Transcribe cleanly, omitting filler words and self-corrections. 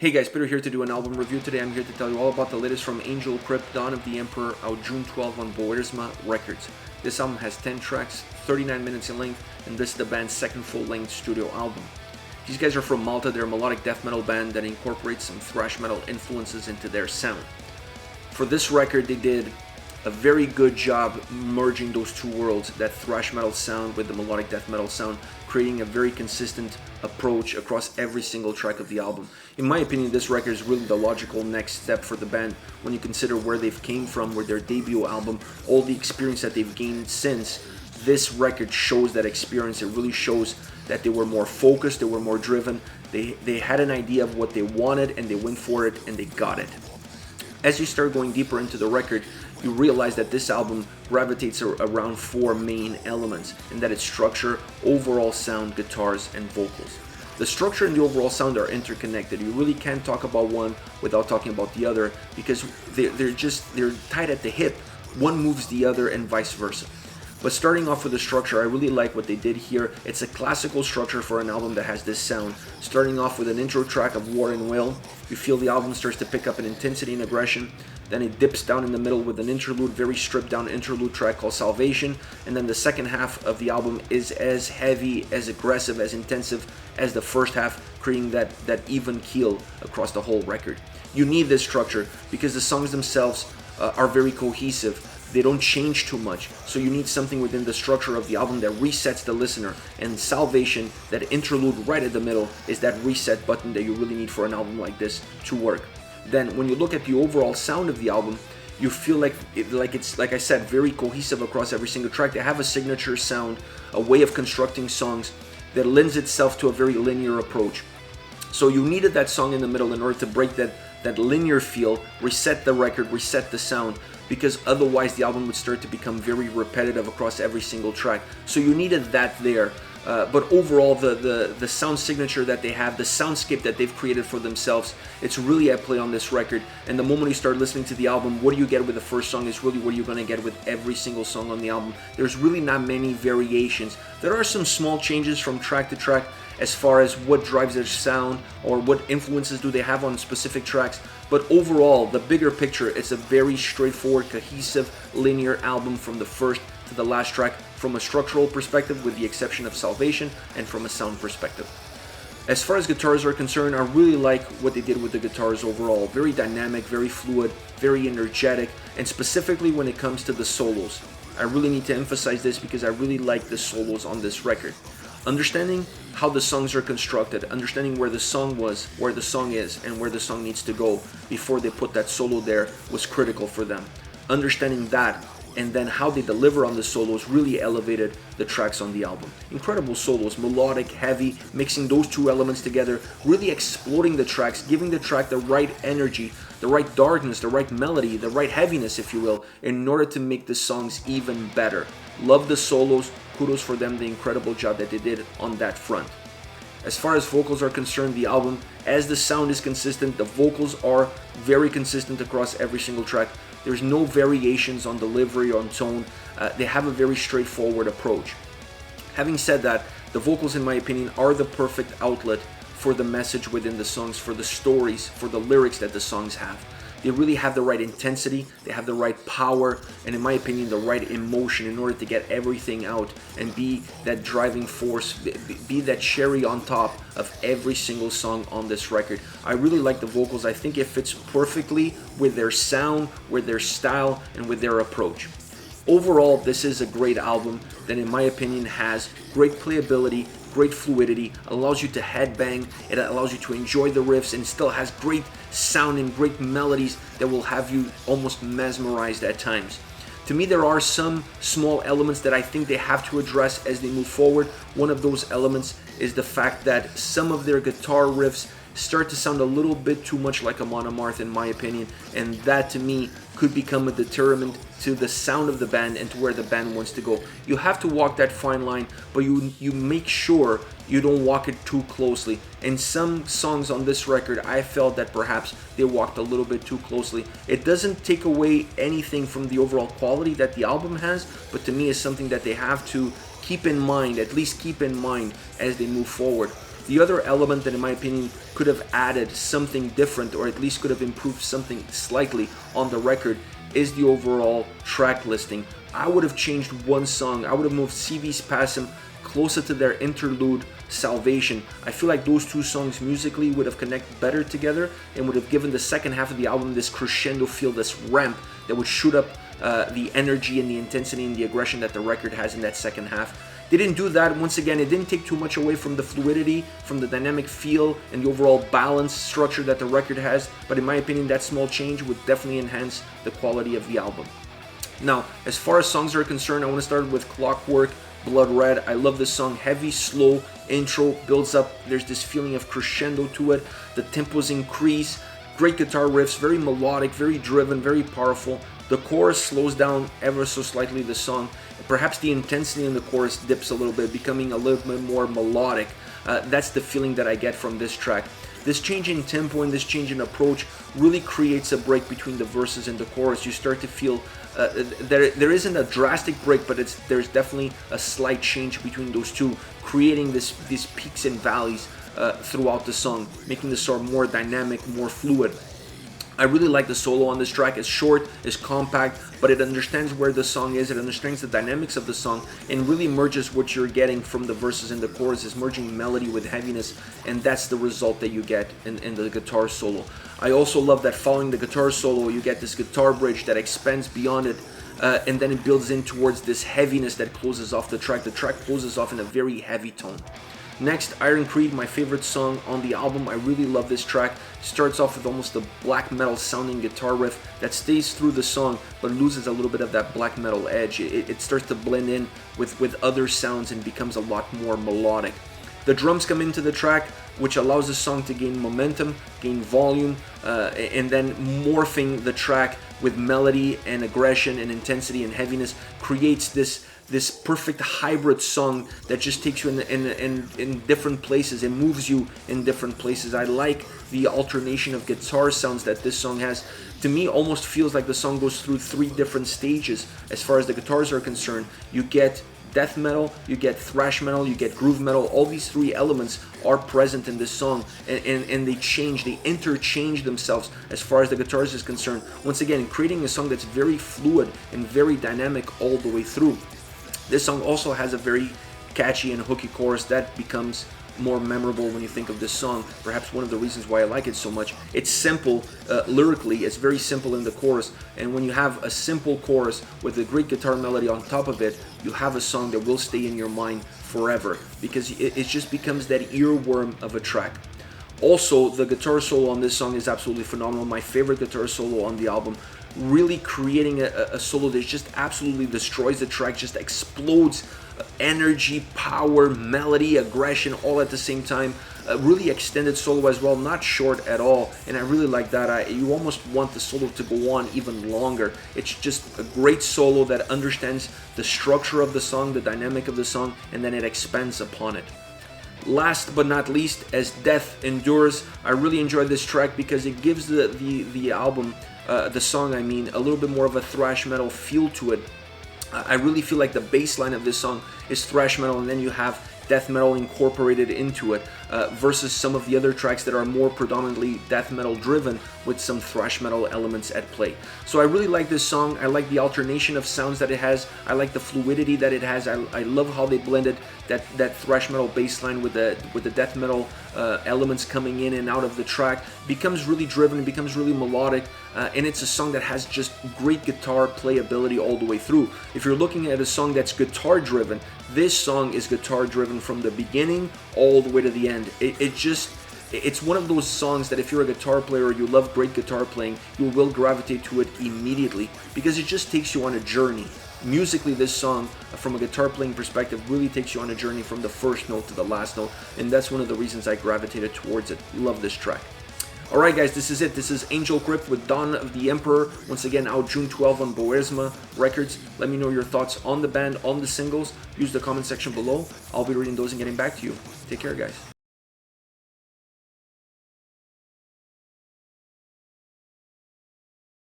Hey guys, Peter here to do an album review. Today I'm here to tell you all about the latest from Angelcrypt, Dawn of the Emperor, out June 12 on Boersma Records. This album has 10 tracks, 39 minutes in length, and this is the band's second full-length studio album. These guys are from Malta. They're a melodic death metal band that incorporates some thrash metal influences into their sound. For this record, they did a very good job merging those two worlds, that thrash metal sound with the melodic death metal sound, creating a very consistent approach across every single track of the album. In my opinion, this record is really the logical next step for the band when you consider where they've came from with their debut album, all the experience that they've gained since. This record shows that experience. It really shows that they were more focused, they were more driven, they had an idea of what they wanted and they went for it and they got it. As you start going deeper into the record, you realize that this album gravitates around four main elements, and that it's structure, overall sound, guitars, and vocals. The structure and the overall sound are interconnected. You really can't talk about one without talking about the other, because they're tied at the hip. One moves the other and vice versa. But starting off with the structure, I really like what they did here. It's a classical structure for an album that has this sound. Starting off with an intro track of War and Will, you feel the album starts to pick up in intensity and aggression. Then it dips down in the middle with an interlude, very stripped down interlude track called Salvation. And then the second half of the album is as heavy, as aggressive, as intensive as the first half, creating that even keel across the whole record. You need this structure because the songs themselves are very cohesive. They don't change too much, so you need something within the structure of the album that resets the listener, and Salvation, that interlude right at the middle, is that reset button that you really need for an album like this to work. Then when you look at the overall sound of the album, you feel like it's, like I said, very cohesive across every single track. They have a signature sound, a way of constructing songs that lends itself to a very linear approach. So you needed that song in the middle in order to break that linear feel, reset the record, reset the sound, because otherwise the album would start to become very repetitive across every single track. So you needed that there. But overall, the sound signature that they have, the soundscape that they've created for themselves, it's really at play on this record. And the moment you start listening to the album, what do you get with the first song is really what you're going to get with every single song on the album. There's really not many variations. There are some small changes from track to track as far as what drives their sound or what influences do they have on specific tracks. But overall, the bigger picture, it's a very straightforward, cohesive, linear album from the first to the last track, from a structural perspective with the exception of Salvation, and from a sound perspective. As far as guitars are concerned, I really like what they did with the guitars overall. Very dynamic, very fluid, very energetic, and specifically when it comes to the solos. I really need to emphasize this because I really like the solos on this record. Understanding how the songs are constructed, understanding where the song was, where the song is, and where the song needs to go before they put that solo there was critical for them. Understanding that, and then how they deliver on the solos, really elevated the tracks on the album. Incredible solos, melodic, heavy, mixing those two elements together, really exploding the tracks, giving the track the right energy, the right darkness, the right melody, the right heaviness, if you will, in order to make the songs even better. Love the solos. Kudos for them, the incredible job that they did on that front. As far as vocals are concerned, the album, as the sound is consistent, the vocals are very consistent across every single track. There's no variations on delivery or on tone. They have a very straightforward approach. Having said that, the vocals, in my opinion, are the perfect outlet for the message within the songs, for the stories, for the lyrics that the songs have. They really have the right intensity, they have the right power, and in my opinion, the right emotion in order to get everything out and be that driving force, be that cherry on top of every single song on this record. I really like the vocals. I think it fits perfectly with their sound, with their style, and with their approach. Overall, this is a great album that, in my opinion, has great playability, great fluidity, allows you to headbang, it allows you to enjoy the riffs, and still has great sound and great melodies that will have you almost mesmerized at times. To me, there are some small elements that I think they have to address as they move forward. One of those elements is the fact that some of their guitar riffs start to sound a little bit too much like Amon Amarth, in my opinion, and that to me could become a deterrent to the sound of the band and to where the band wants to go. You have to walk that fine line, but you make sure you don't walk it too closely. In some songs on this record, I felt that perhaps they walked a little bit too closely. It doesn't take away anything from the overall quality that the album has, but to me it's something that they have to keep in mind, at least keep in mind as they move forward. The other element that in my opinion could have added something different, or at least could have improved something slightly on the record, is the overall track listing. I would have changed one song. I would have moved Vis Pacem closer to their interlude Salvation. I feel like those two songs musically would have connected better together and would have given the second half of the album this crescendo feel, this ramp that would shoot up the energy and the intensity and the aggression that the record has in that second half. They didn't do that. Once again, it didn't take too much away from the fluidity, from the dynamic feel, and the overall balance structure that the record has, but in my opinion, that small change would definitely enhance the quality of the album. Now, as far as songs are concerned, I want to start with Clockwork Blood Red. I love this song. Heavy, slow intro, builds up. There's this feeling of crescendo to it. The tempos increase. Great guitar riffs, very melodic, very driven, very powerful. The chorus slows down ever so slightly the song. Perhaps the intensity in the chorus dips a little bit, becoming a little bit more melodic. That's the feeling that I get from this track. This change in tempo and this change in approach really creates a break between the verses and the chorus. You start to feel there isn't a drastic break, but there's definitely a slight change between those two, creating these peaks and valleys throughout the song, making the song more dynamic, more fluid. I really like the solo on this track. It's short, it's compact, but it understands where the song is, it understands the dynamics of the song, and really merges what you're getting from the verses and the chorus, is merging melody with heaviness, and that's the result that you get in the guitar solo. I also love that following the guitar solo, you get this guitar bridge that expands beyond it, and then it builds in towards this heaviness that closes off the track. The track closes off in a very heavy tone. Next, Iron Creed, my favorite song on the album. I really love this track. Starts off with almost a black metal sounding guitar riff that stays through the song but loses a little bit of that black metal edge. It starts to blend in with other sounds and becomes a lot more melodic. The drums come into the track, which allows the song to gain momentum, gain volume, and then morphing the track with melody and aggression and intensity and heaviness creates this perfect hybrid song that just takes you in different places and moves you in different places. I like the alternation of guitar sounds that this song has. To me, almost feels like the song goes through 3 different stages as far as the guitars are concerned. You get death metal, you get thrash metal, you get groove metal. All these 3 elements are present in this song, and they interchange themselves as far as the guitars is concerned. Once again, creating a song that's very fluid and very dynamic all the way through. This song also has a very catchy and hooky chorus that becomes more memorable when you think of this song. Perhaps one of the reasons why I like it so much. It's simple lyrically, it's very simple in the chorus, and when you have a simple chorus with a great guitar melody on top of it, you have a song that will stay in your mind forever, because it just becomes that earworm of a track. Also, the guitar solo on this song is absolutely phenomenal. My favorite guitar solo on the album, really creating a solo that just absolutely destroys the track, just explodes energy, power, melody, aggression, all at the same time. A really extended solo as well, not short at all, and I really like that. You almost want the solo to go on even longer. It's just a great solo that understands the structure of the song, the dynamic of the song, and then it expands upon it. Last but not least, As Death Endures, I really enjoyed this track because it gives the album, the song I mean, a little bit more of a thrash metal feel to it. I really feel like the bass line of this song is thrash metal, and then you have death metal incorporated into it, versus some of the other tracks that are more predominantly death metal driven with some thrash metal elements at play. So I really like this song. I like the alternation of sounds that it has. I like the fluidity that it has. I love how they blended that thrash metal bass line with the death metal elements coming in and out of the track. Becomes really driven, becomes really melodic, and it's a song that has just great guitar playability all the way through. If you're looking at a song that's guitar driven, this song is guitar driven from the beginning all the way to the end. It's one of those songs that if you're a guitar player or you love great guitar playing, you will gravitate to it immediately because it just takes you on a journey. Musically, this song, from a guitar playing perspective, really takes you on a journey from the first note to the last note, and that's one of the reasons I gravitated towards it. Love this track. Alright guys, this is it. This is Angelcrypt with Dawn of the Emperor. Once again, out June 12 on Boersma Records. Let me know your thoughts on the band, on the singles. Use the comment section below. I'll be reading those and getting back to you. Take care, guys.